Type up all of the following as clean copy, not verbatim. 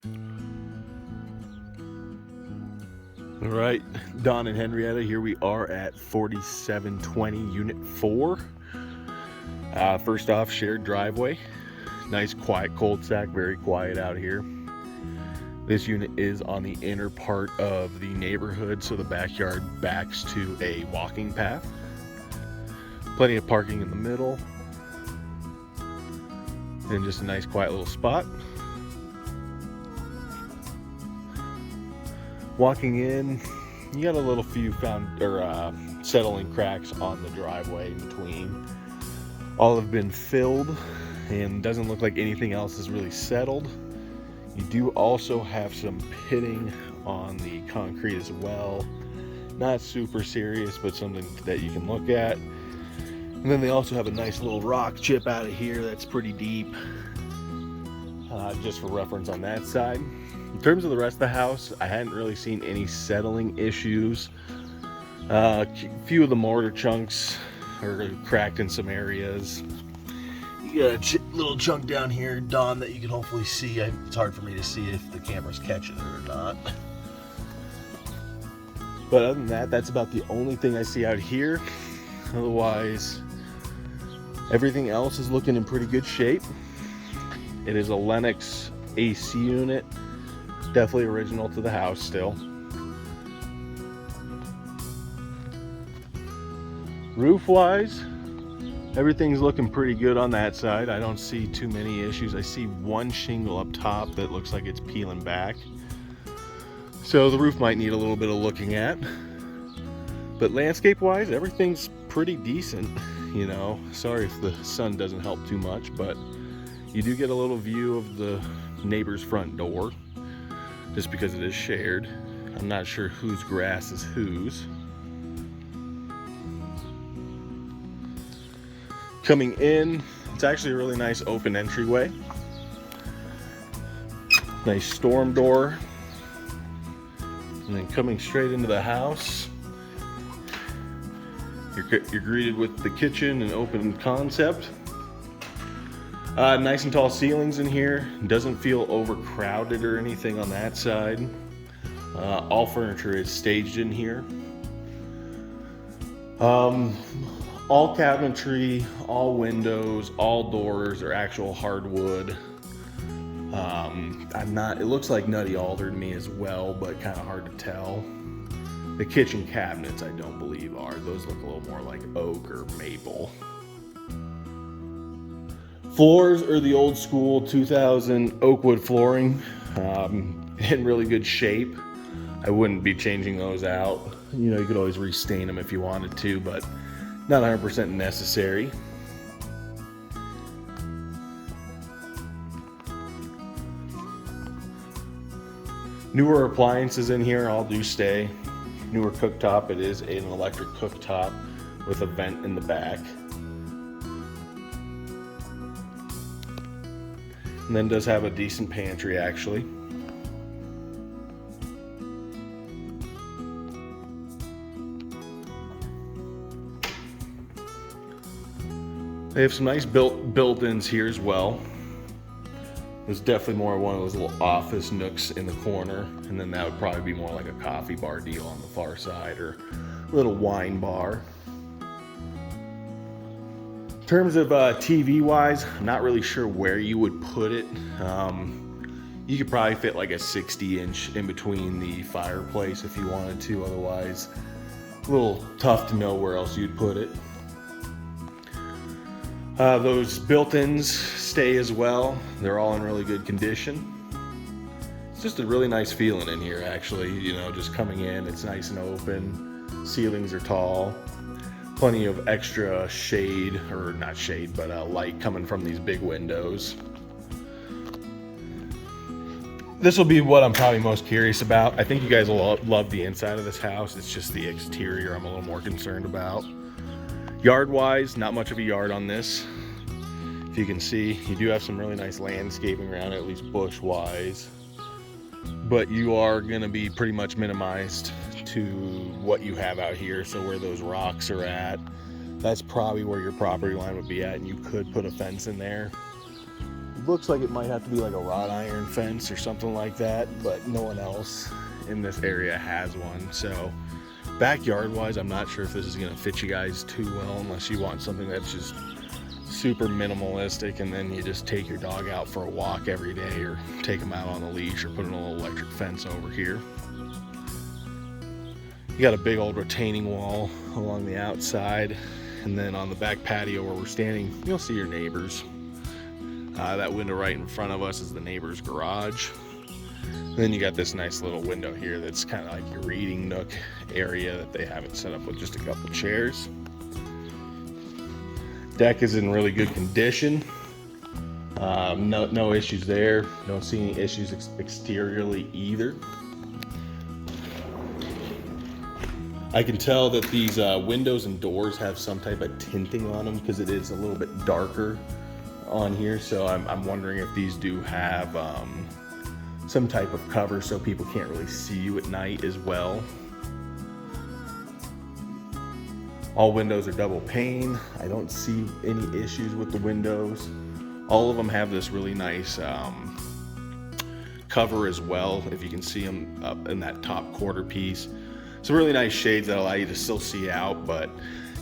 All right, Don and Henrietta, here we are at 4720 Unit 4. First off, shared driveway. Nice quiet cul-de-sac, very quiet out here. This unit is on the inner part of the neighborhood, so the backyard backs to a walking path. Plenty of parking in the middle. And just a nice quiet little spot. Walking in, you got a little few settling cracks on the driveway in between. All have been filled and doesn't look like anything else is really settled. You do also have some pitting on the concrete as well. Not super serious, but something that you can look at. And then they also have a nice little rock chip out of here that's pretty deep, just for reference on that side. In terms of the rest of the house, I hadn't really seen any settling issues. A few of the mortar chunks are cracked in some areas. You got a little chunk down here, Don, that you can hopefully see. It's hard for me to see if the camera's catching it or not. But other than that, that's about the only thing I see out here. Otherwise, everything else is looking in pretty good shape. It is a Lennox AC unit. Definitely original to the house still. Roof-wise, everything's looking pretty good on that side. I don't see too many issues. I see one shingle up top that looks like it's peeling back. So the roof might need a little bit of looking at. But landscape-wise, everything's pretty decent. You know, sorry if the sun doesn't help too much, but you do get a little view of the neighbor's front door, just because it is shared. I'm not sure whose grass is whose. Coming in, it's actually a really nice open entryway. Nice storm door. And then coming straight into the house, you're greeted with the kitchen and open concept. Nice and tall ceilings in here. Doesn't feel overcrowded or anything on that side. All furniture is staged in here. All cabinetry, all windows, all doors are actual hardwood. It looks like nutty alder to me as well, but kind of hard to tell. The kitchen cabinets I don't believe are. Those look a little more like oak or maple. Floors are the old school 2000 oak wood flooring, in really good shape. I wouldn't be changing those out. You know, you could always restain them if you wanted to, but not 100% necessary. Newer appliances in here all do stay. Newer cooktop, it is an electric cooktop with a vent in the back. And then does have a decent pantry actually. They have some nice built-ins here as well. There's definitely more one of those little office nooks in the corner, and then that would probably be more like a coffee bar deal on the far side, or a little wine bar. In terms of TV wise, I'm not really sure where you would put it. You could probably fit like a 60-inch in between the fireplace if you wanted to. Otherwise, a little tough to know where else you'd put it. Those built-ins stay as well. They're all in really good condition. It's just a really nice feeling in here actually. You know, just coming in, it's nice and open. Ceilings are tall. Plenty of extra shade, or not shade, but light coming from these big windows. This will be what I'm probably most curious about. I think you guys will love the inside of this house. It's just the exterior I'm a little more concerned about. Yard wise, not much of a yard on this. If you can see, you do have some really nice landscaping around it, at least bush wise. But you are going to be pretty much minimized to what you have out here. So where those rocks are at, that's probably where your property line would be at, and you could put a fence in there. Looks like it might have to be like a wrought iron fence or something like that, but no one else in this area has one. So backyard wise, I'm not sure if this is going to fit you guys too well, unless you want something that's just super minimalistic and then you just take your dog out for a walk every day, or take them out on a leash, or put in a little electric fence over here. You got a big old retaining wall along the outside, and then on the back patio where we're standing, you'll see your neighbors. That window right in front of us is the neighbor's garage. And then you got this nice little window here that's kind of like your reading nook area that they have it set up with just a couple chairs. Deck is in really good condition. No issues there. Don't see any issues exteriorly either. I can tell that these windows and doors have some type of tinting on them because it is a little bit darker on here. So I'm wondering if these do have some type of cover so people can't really see you at night as well. All windows are double pane. I don't see any issues with the windows. All of them have this really nice cover as well, if you can see them up in that top quarter piece. Some really nice shades that allow you to still see out but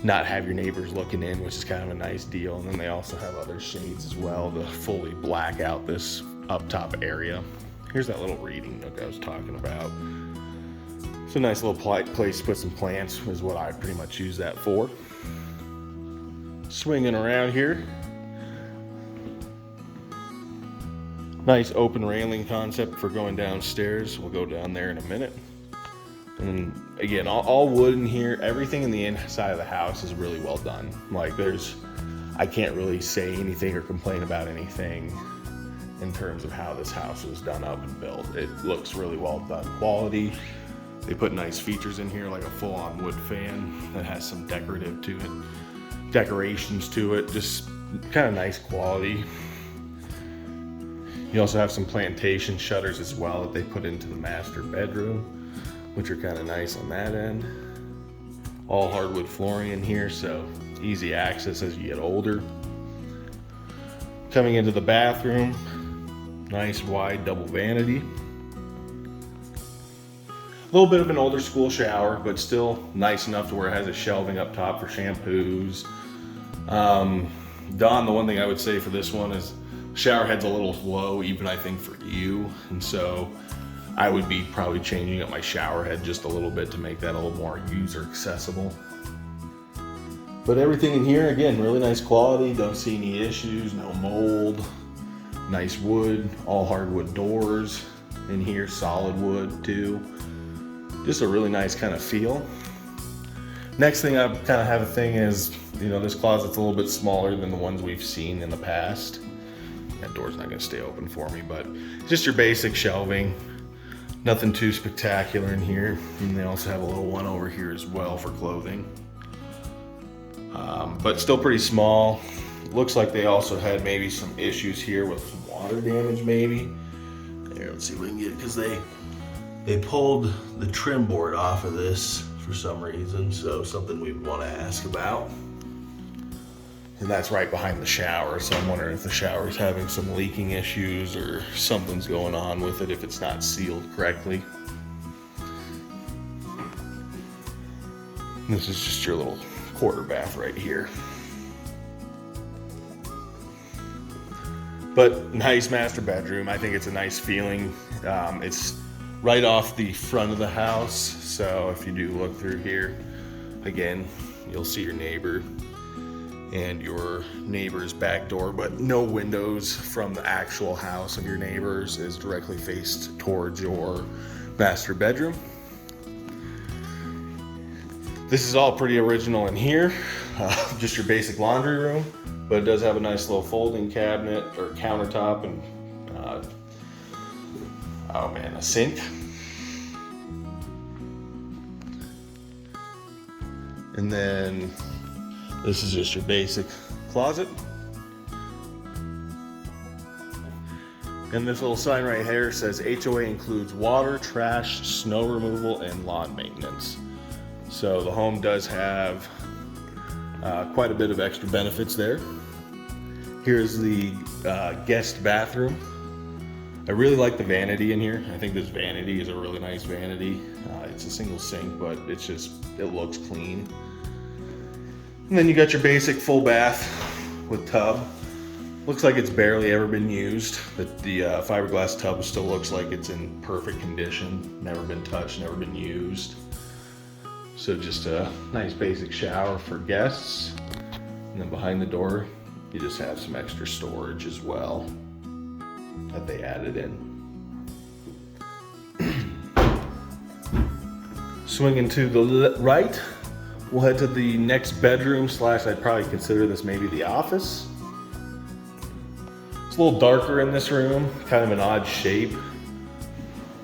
not have your neighbors looking in, which is kind of a nice deal. And then they also have other shades as well to fully black out this up top area. Here's that little reading nook I was talking about. It's a nice little place to put some plants, is what I pretty much use that for. Swinging around here. Nice open railing concept for going downstairs. We'll go down there in a minute. And again, all wood in here. Everything in the inside of the house is really well done. Like I can't really say anything or complain about anything in terms of how this house was done up and built. It looks really well done. Quality. They put nice features in here, like a full-on wood fan that has some decorations to it. Just kind of nice quality. You also have some plantation shutters as well that they put into the master bedroom, which are kind of nice on that end. All hardwood flooring in here, so easy access as you get older. Coming into the bathroom, nice wide double vanity. A little bit of an older school shower, but still nice enough to where it has a shelving up top for shampoos. Don, the one thing I would say for this one is shower head's a little low, even I think for you, and so I would be probably changing up my shower head just a little bit to make that a little more user accessible. But everything in here, again, really nice quality. Don't see any issues, no mold. Nice wood, all hardwood doors in here, solid wood too. Just a really nice kind of feel. Next thing I kind of have a thing is, you know, this closet's a little bit smaller than the ones we've seen in the past. That door's not gonna stay open for me, but just your basic shelving. Nothing too spectacular in here. And they also have a little one over here as well for clothing. But still pretty small. Looks like they also had maybe some issues here with some water damage maybe. Here, let's see if we can get it, because they pulled the trim board off of this for some reason, so something we want to ask about. And that's right behind the shower, so I'm wondering if the shower's having some leaking issues or something's going on with it if it's not sealed correctly. This is just your little quarter bath right here. But nice master bedroom. I think it's a nice feeling. It's right off the front of the house, so if you do look through here, again, you'll see your neighbor and your neighbor's back door, but no windows from the actual house of your neighbors is directly faced towards your master bedroom. This is all pretty original in here, just your basic laundry room, but it does have a nice little folding cabinet or countertop and oh man, a sink. And then this is just your basic closet. And this little sign right here says HOA includes water, trash, snow removal, and lawn maintenance. So the home does have quite a bit of extra benefits there. Here's the guest bathroom. I really like the vanity in here. I think this vanity is a really nice vanity. It's a single sink, but it looks clean. And then you got your basic full bath with tub. Looks like it's barely ever been used. The fiberglass tub still looks like it's in perfect condition. Never been touched, never been used. So just a nice basic shower for guests. And then behind the door, you just have some extra storage as well that they added in. Swinging to the right, we'll head to the next bedroom / I'd probably consider this maybe the office. It's a little darker in this room, kind of an odd shape,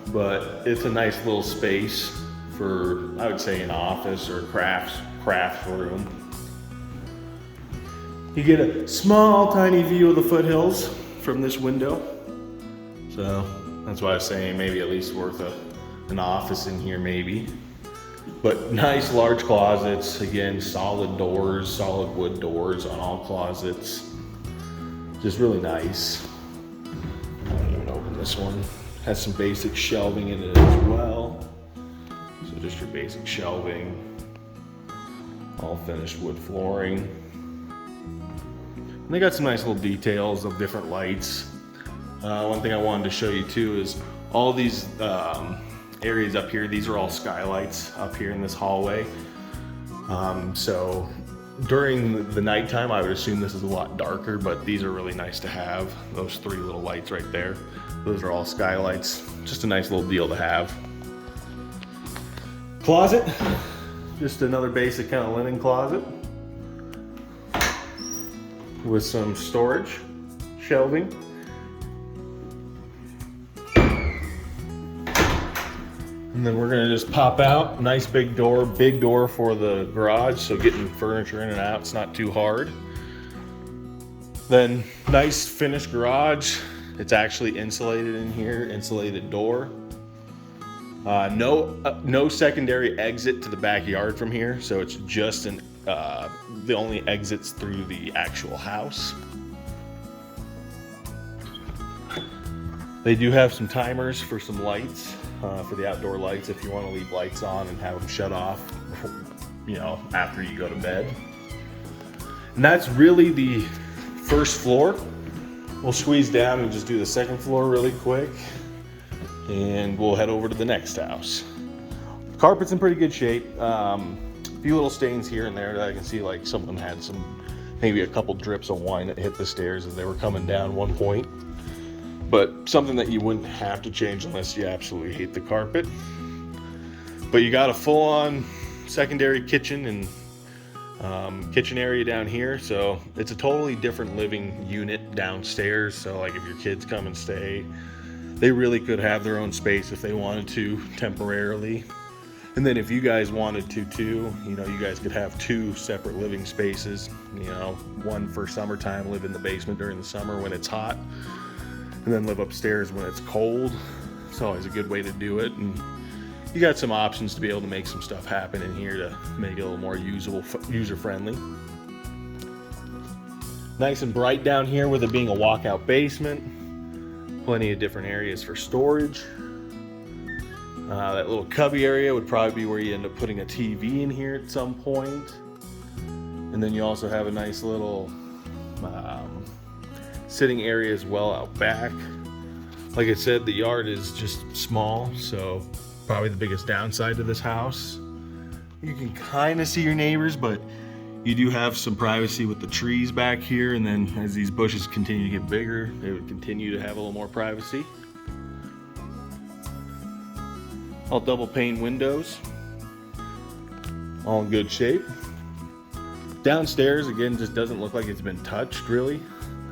but it's a nice little space for, I would say, an office or crafts room. You get a small, tiny view of the foothills from this window. So that's why I was saying maybe at least worth an office in here maybe. But nice large closets, again, solid doors, solid wood doors on all closets. Just really nice. I don't even open this one. Has some basic shelving in it as well. So just your basic shelving, all finished wood flooring. And they got some nice little details of different lights. One thing I wanted to show you too is all these areas up here. These are all skylights up here in this hallway. So during the nighttime, I would assume this is a lot darker, but these are really nice to have. Those 3 little lights right there. Those are all skylights. Just a nice little deal to have. Closet, just another basic kind of linen closet with some storage, shelving. And then we're gonna just pop out. Nice big door for the garage, so getting furniture in and out, it's not too hard. Then nice finished garage. It's actually insulated in here, insulated door. No secondary exit to the backyard from here, so it's just the only exits through the actual house. They do have some timers for some lights, for the outdoor lights if you want to leave lights on and have them shut off, after you go to bed. And that's really the first floor. We'll squeeze down and just do the second floor really quick, and we'll head over to the next house. The carpet's in pretty good shape. A few little stains here and there that I can see, like someone had maybe a couple drips of wine that hit the stairs as they were coming down one point. But something that you wouldn't have to change unless you absolutely hate the carpet. But you got a full-on secondary kitchen and kitchen area down here, so it's a totally different living unit downstairs. So like if your kids come and stay, they really could have their own space if they wanted to temporarily. And then if you guys wanted to too, you guys could have 2 separate living spaces, one for summertime, live in the basement during the summer when it's hot, and then live upstairs when it's cold. It's always a good way to do it. And you got some options to be able to make some stuff happen in here to make it a little more user-friendly. Nice and bright down here with it being a walkout basement. Plenty of different areas for storage. That little cubby area would probably be where you end up putting a TV in here at some point. And then you also have a nice little sitting area as well out back. Like I said, the yard is just small, so probably the biggest downside to this house. You can kind of see your neighbors, but you do have some privacy with the trees back here, and then as these bushes continue to get bigger, they would continue to have a little more privacy. All double pane windows, all in good shape. Downstairs, again, just doesn't look like it's been touched really,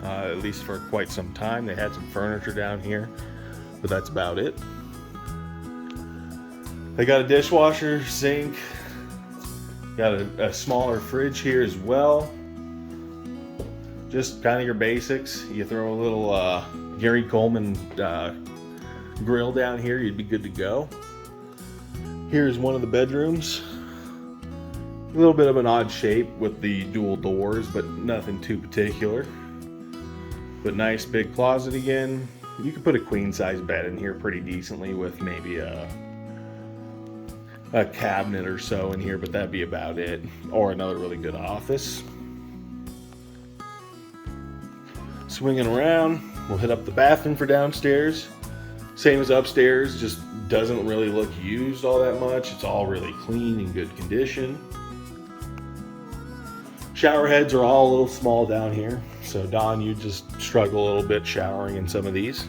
at least for quite some time. They had some furniture down here, but that's about it. They got a dishwasher, sink, got a smaller fridge here as well. Just kind of your basics. You throw a little Gary Coleman grill down here, you'd be good to go. Here's one of the bedrooms. A little bit of an odd shape with the dual doors, but nothing too particular. But nice big closet again. You could put a queen size bed in here pretty decently with maybe a cabinet or so in here, but that'd be about it. Or another really good office. Swinging around, we'll hit up the bathroom for downstairs. Same as upstairs, just doesn't really look used all that much. It's all really clean and good condition. Shower heads are all a little small down here. So Don, you just struggle a little bit showering in some of these.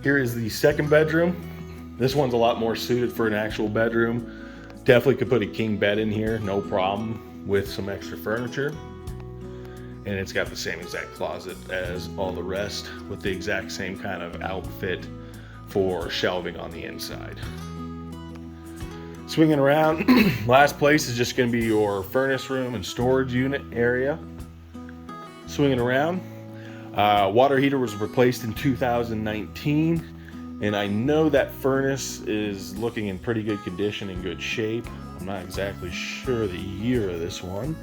Here is the second bedroom. This one's a lot more suited for an actual bedroom. Definitely could put a king bed in here, no problem, with some extra furniture. And it's got the same exact closet as all the rest with the exact same kind of outfit for shelving on the inside. Swinging around, last place is just going to be your furnace room and storage unit area. Swinging around, water heater was replaced in 2019, and I know that furnace is looking in pretty good condition and good shape. I'm not exactly sure the year of this one.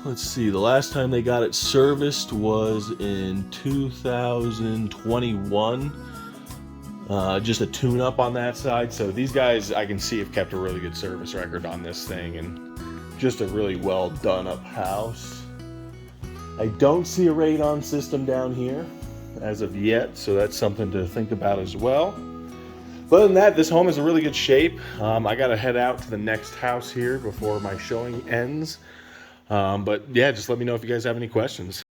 Let's see, the last time they got it serviced was in 2021. Just a tune-up on that side. So these guys, I can see, have kept a really good service record on this thing, and just a really well done up house. I don't see a radon system down here as of yet, so that's something to think about as well. But other than that, this home is in really good shape. I gotta head out to the next house here before my showing ends. But yeah, just let me know if you guys have any questions.